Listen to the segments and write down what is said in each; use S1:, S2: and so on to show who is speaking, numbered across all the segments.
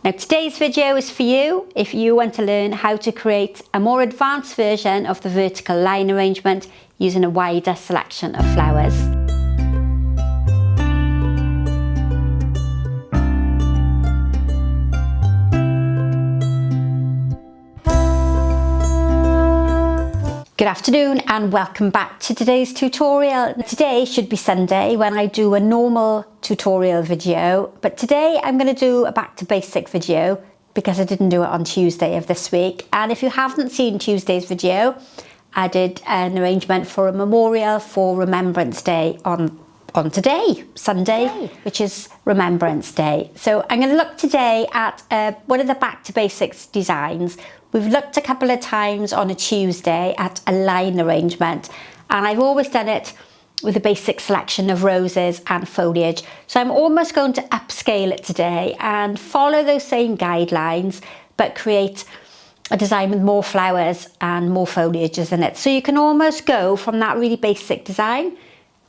S1: Now today's video is for you if you want to learn how to create a more advanced version of the vertical line arrangement using a wider selection of flowers. Good afternoon and welcome back to today's tutorial. Today should be Sunday when I do a normal tutorial video, but today I'm going to do a back to basic video because I didn't do it on Tuesday of this week. And if you haven't seen Tuesday's video, I did an arrangement for a memorial for Remembrance Day on today, Sunday, which is Remembrance Day. So I'm going to look today at one of the back to basics designs. We've looked a couple of times on a Tuesday at a line arrangement, and I've always done it with a basic selection of roses and foliage. So I'm almost going to upscale it today and follow those same guidelines, but create a design with more flowers and more foliages in it. So you can almost go from that really basic design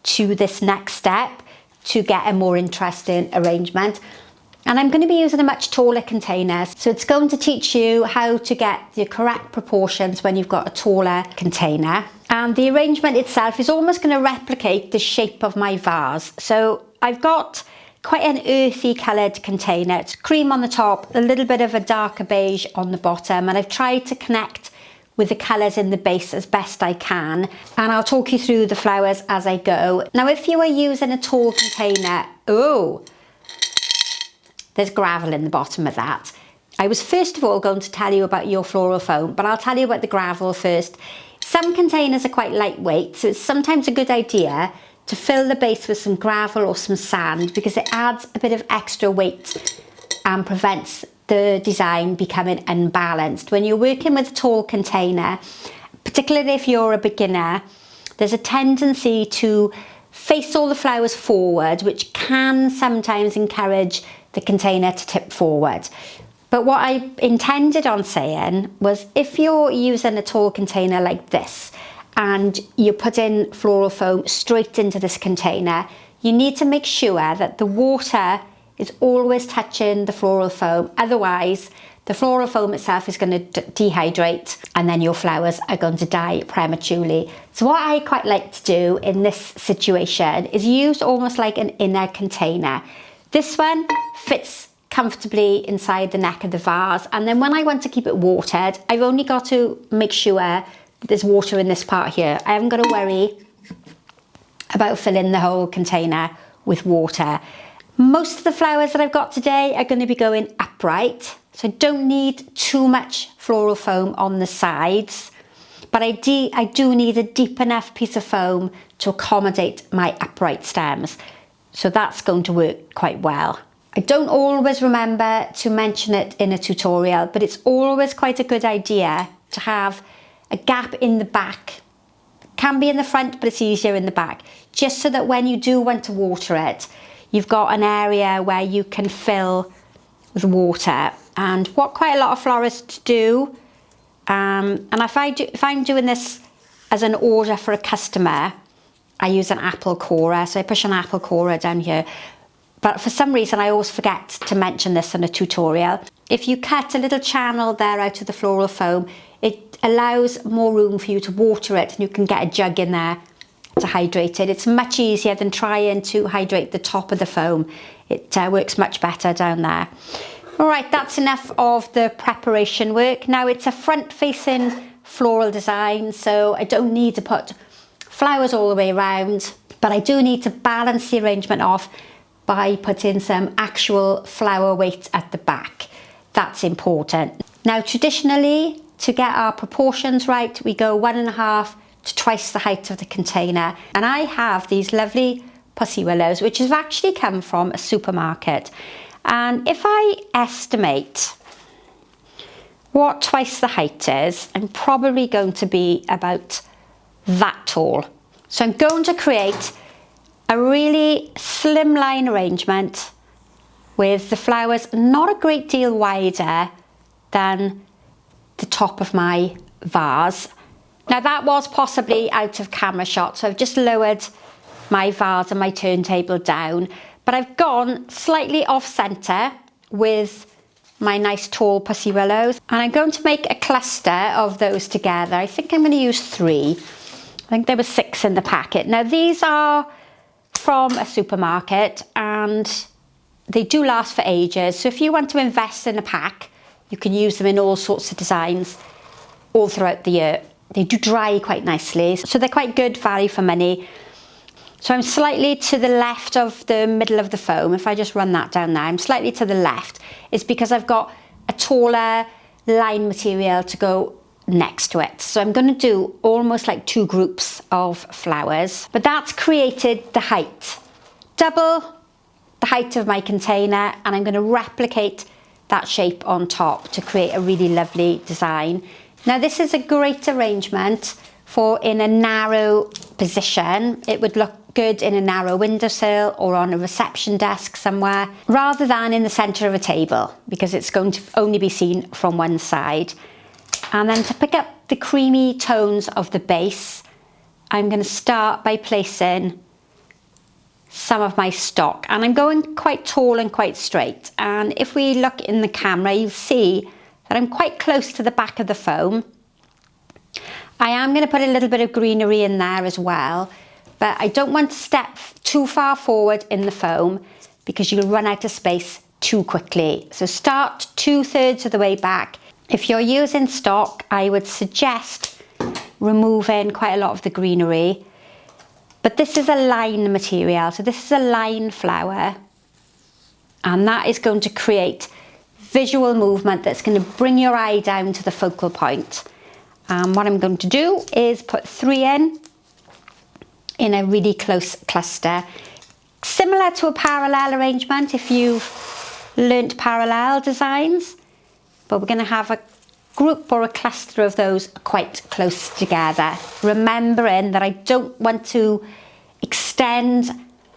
S1: to this next step to get a more interesting arrangement. And I'm going to be using a much taller container, so it's going to teach you how to get the correct proportions when you've got a taller container. And the arrangement itself is almost going to replicate the shape of my vase. So I've got quite an earthy coloured container. It's cream on the top, a little bit of a darker beige on the bottom, and I've tried to connect with the colours in the base as best I can. And I'll talk you through the flowers as I go. Now, if you are using a tall container, there's gravel in the bottom of that. I was first of all going to tell you about your floral foam, but I'll tell you about the gravel first. Some containers are quite lightweight, so it's sometimes a good idea to fill the base with some gravel or some sand because it adds a bit of extra weight and prevents the design becoming unbalanced. When you're working with a tall container, particularly if you're a beginner, there's a tendency to face all the flowers forward, which can sometimes encourage the container to tip forward. But what I intended on saying was, if you're using a tall container like this and you put in floral foam straight into this container, you need to make sure that the water is always touching the floral foam. Otherwise, the floral foam itself is going to dehydrate and then your flowers are going to die prematurely. So what I quite like to do in this situation is use almost like an inner container. This one fits comfortably inside the neck of the vase, and then when I want to keep it watered, I've only got to make sure that there's water in this part here. I haven't got to worry about filling the whole container with water. Most of the flowers that I've got today are going to be going upright, so I don't need too much floral foam on the sides, but I do need a deep enough piece of foam to accommodate my upright stems. So that's going to work quite well. I don't always remember to mention it in a tutorial, but it's always quite a good idea to have a gap in the back. Can be in the front, but it's easier in the back, just so that when you do want to water it, you've got an area where you can fill with water. And what quite a lot of florists do, and if I'm doing this as an order for a customer, I use an apple corer, so I push an apple corer down here. But for some reason, I always forget to mention this in a tutorial. If you cut a little channel there out of the floral foam, it allows more room for you to water it, and you can get a jug in there to hydrate it. It's much easier than trying to hydrate the top of the foam. It works much better down there. All right, that's enough of the preparation work. Now, it's a front-facing floral design, so I don't need to put flowers all the way around, but I do need to balance the arrangement off by putting some actual flower weight at the back. That's important. Now, traditionally, to get our proportions right, we go 1.5 to twice the height of the container. And I have these lovely pussy willows, which have actually come from a supermarket. And if I estimate what twice the height is, I'm probably going to be about that tall. So I'm going to create a really slim line arrangement with the flowers not a great deal wider than the top of my vase. Now that was possibly out of camera shot, so I've just lowered my vase and my turntable down, but I've gone slightly off centre with my nice tall pussy willows. And I'm going to make a cluster of those together. I think I'm going to use 3. I think there were 6 in the packet. Now these are from a supermarket and they do last for ages. So if you want to invest in a pack, you can use them in all sorts of designs all throughout the year. They do dry quite nicely, so they're quite good value for money. So I'm slightly to the left of the middle of the foam. If I just run that down there, I'm slightly to the left. It's because I've got a taller line material to go next to it. So I'm going to do almost like 2 groups of flowers, but that's created the height. Double the height of my container, and I'm going to replicate that shape on top to create a really lovely design. Now this is a great arrangement for in a narrow position. It would look good in a narrow windowsill or on a reception desk somewhere, rather than in the centre of a table, because it's going to only be seen from one side. And then to pick up the creamy tones of the base, I'm going to start by placing some of my stock, and I'm going quite tall and quite straight. And if we look in the camera, you see that I'm quite close to the back of the foam. I am going to put a little bit of greenery in there as well, but I don't want to step too far forward in the foam because you'll run out of space too quickly. So start 2/3 of the way back. If you're using stock, I would suggest removing quite a lot of the greenery. But this is a line material, so this is a line flower, and that is going to create visual movement that's going to bring your eye down to the focal point. And what I'm going to do is put 3 in a really close cluster, similar to a parallel arrangement if you've learnt parallel designs, but we're going to have a group or a cluster of those quite close together, remembering that I don't want to extend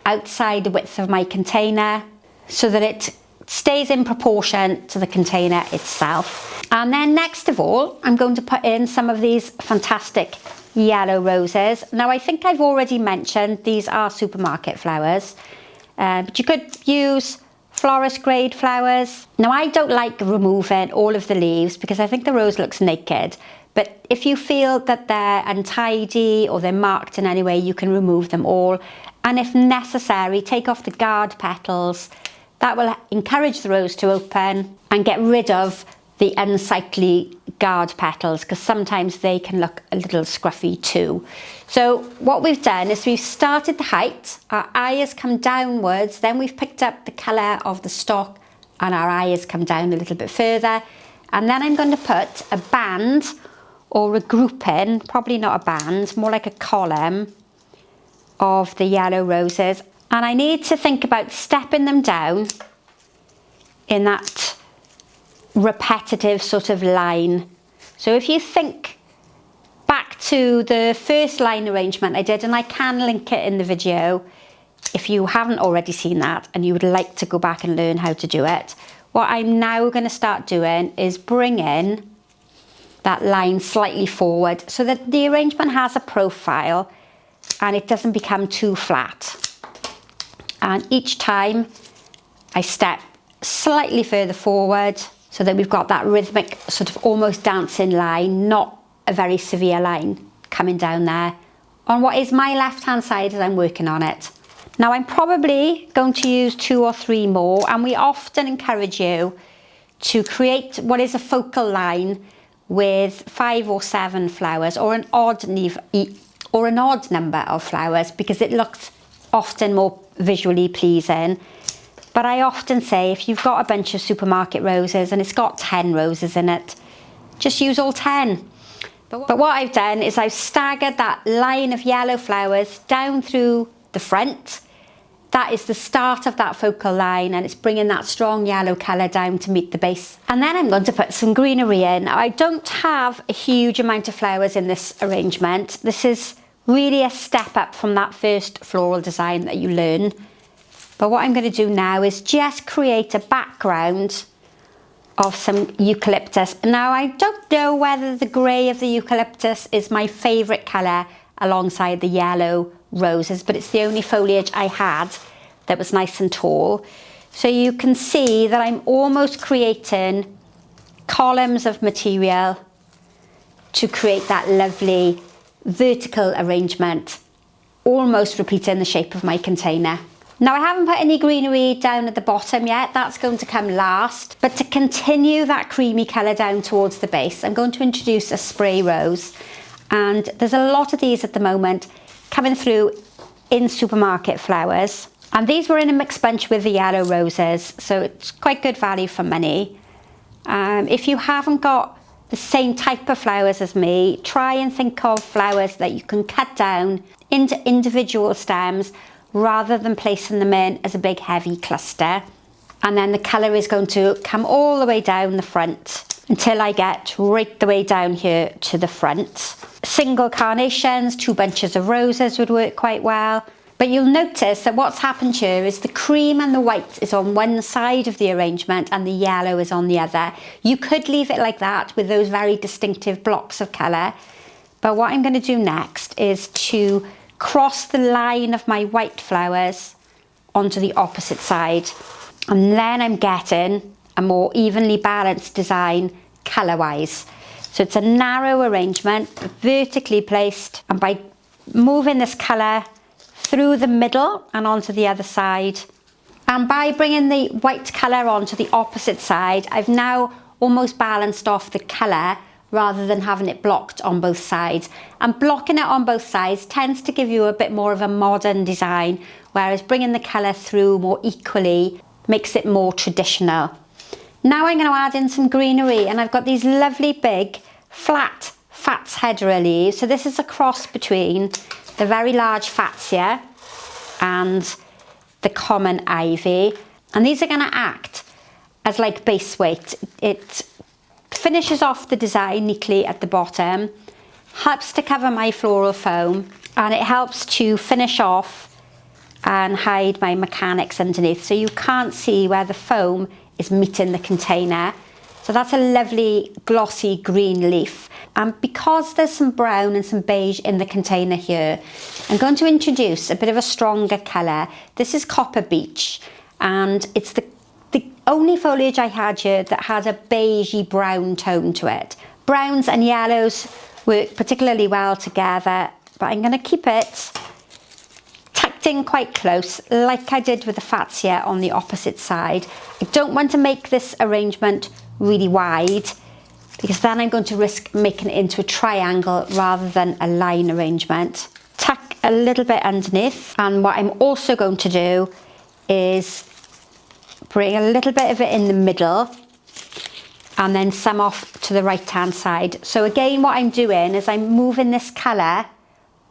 S1: outside the width of my container so that it stays in proportion to the container itself. And then next of all, I'm going to put in some of these fantastic yellow roses. Now I think I've already mentioned these are supermarket flowers, but you could use florist grade flowers. Now I don't like removing all of the leaves because I think the rose looks naked, but if you feel that they're untidy or they're marked in any way, you can remove them all, and if necessary take off the guard petals. That will encourage the rose to open and get rid of the unsightly guard petals, because sometimes they can look a little scruffy too. So what we've done is we've started the height, our eye has come downwards, then we've picked up the colour of the stock and our eye has come down a little bit further, and then I'm going to put a band or a grouping, probably not a band, more like a column of the yellow roses. And I need to think about stepping them down in that repetitive sort of line. So if you think back to the first line arrangement I did, and I can link it in the video if you haven't already seen that and you would like to go back and learn how to do it, what I'm now going to start doing is bring in that line slightly forward so that the arrangement has a profile and it doesn't become too flat. And each time I step slightly further forward so that we've got that rhythmic sort of almost dancing line, not a very severe line coming down there on what is my left hand side as I'm working on it. Now I'm probably going to use 2 or 3 more, and we often encourage you to create what is a focal line with 5 or 7 flowers or an odd number of flowers, because it looks often more visually pleasing. But I often say if you've got a bunch of supermarket roses and it's got 10 roses in it, just use all 10. But what I've done is I've staggered that line of yellow flowers down through the front. That is the start of that focal line, and it's bringing that strong yellow colour down to meet the base. And then I'm going to put some greenery in. Now, I don't have a huge amount of flowers in this arrangement. This is really a step up from that first floral design that you learn. But what I'm going to do now is just create a background of some eucalyptus. Now I don't know whether the grey of the eucalyptus is my favourite colour alongside the yellow roses, but it's the only foliage I had that was nice and tall. So you can see that I'm almost creating columns of material to create that lovely vertical arrangement, almost repeating the shape of my container. Now I haven't put any greenery down at the bottom yet, that's going to come last. But to continue that creamy colour down towards the base, I'm going to introduce a spray rose. And there's a lot of these at the moment coming through in supermarket flowers. And these were in a mixed bunch with the yellow roses, so it's quite good value for money. If you haven't got the same type of flowers as me, try and think of flowers that you can cut down into individual stems rather than placing them in as a big heavy cluster. And then the colour is going to come all the way down the front until I get right the way down here to the front. Single carnations, 2 bunches of roses would work quite well. But you'll notice that what's happened here is the cream and the white is on one side of the arrangement and the yellow is on the other. You could leave it like that with those very distinctive blocks of colour. But what I'm going to do next is to cross the line of my white flowers onto the opposite side. And then I'm getting a more evenly balanced design colour-wise. So it's a narrow arrangement, vertically placed. And by moving this colour through the middle and onto the other side, and by bringing the white colour onto the opposite side, I've now almost balanced off the colour rather than having it blocked on both sides. And blocking it on both sides tends to give you a bit more of a modern design, whereas bringing the colour through more equally makes it more traditional. Now I'm going to add in some greenery, and I've got these lovely big flat Fat's Hedera leaves. So this is a cross between the very large Fatsia and the common ivy, and these are going to act as like base weight. It finishes off the design neatly at the bottom, helps to cover my floral foam, and it helps to finish off and hide my mechanics underneath, so you can't see where the foam is meeting the container. So that's a lovely glossy green leaf. And because there's some brown and some beige in the container here, I'm going to introduce a bit of a stronger colour. This is Copper Beech, and it's the only foliage I had here that had a beigey brown tone to it. Browns and yellows work particularly well together, but I'm going to keep it tucked in quite close, like I did with the Fatsia on the opposite side. I don't want to make this arrangement really wide, because then I'm going to risk making it into a triangle rather than a line arrangement. Tuck a little bit underneath, and what I'm also going to do is bring a little bit of it in the middle and then some off to the right hand side. So again, what I'm doing is I'm moving this colour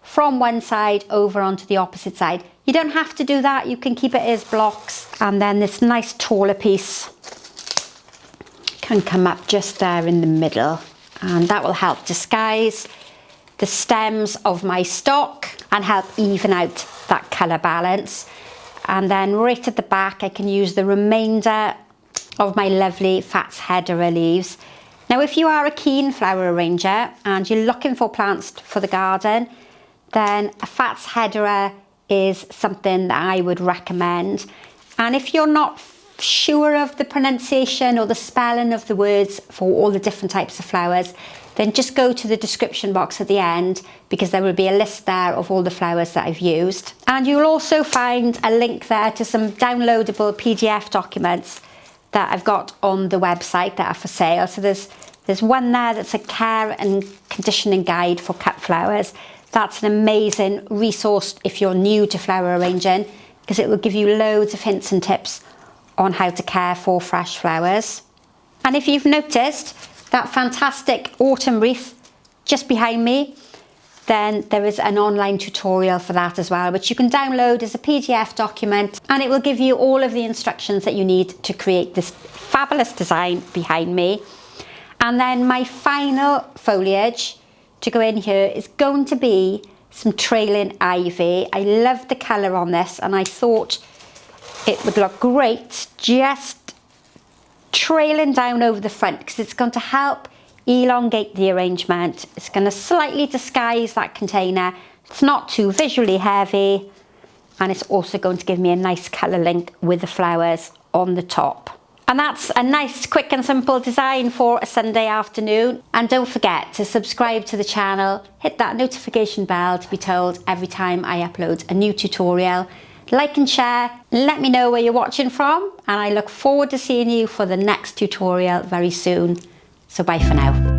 S1: from one side over onto the opposite side. You don't have to do that, you can keep it as blocks, and then this nice taller piece can come up just there in the middle, and that will help disguise the stems of my stock and help even out that colour balance. And then right at the back I can use the remainder of my lovely Fat's Hedera leaves. Now if you are a keen flower arranger and you're looking for plants for the garden, then a Fat's Hedera is something that I would recommend. And if you're not sure of the pronunciation or the spelling of the words for all the different types of flowers, then just go to the description box at the end, because there will be a list there of all the flowers that I've used. And you'll also find a link there to some downloadable PDF documents that I've got on the website that are for sale. So there's one there that's a care and conditioning guide for cut flowers. That's an amazing resource if you're new to flower arranging, because it will give you loads of hints and tips on how to care for fresh flowers. And if you've noticed that fantastic autumn wreath just behind me, then there is an online tutorial for that as well, which you can download as a PDF document, and it will give you all of the instructions that you need to create this fabulous design behind me. And then my final foliage to go in here is going to be some trailing ivy. I love the colour on this, and I thought it would look great just trailing down over the front, because it's going to help elongate the arrangement. It's going to slightly disguise that container. It's not too visually heavy, and it's also going to give me a nice colour link with the flowers on the top. And that's a nice, quick and simple design for a Sunday afternoon. And don't forget to subscribe to the channel, hit that notification bell to be told every time I upload a new tutorial. Like and share, let me know where you're watching from, and I look forward to seeing you for the next tutorial very soon. So bye for now.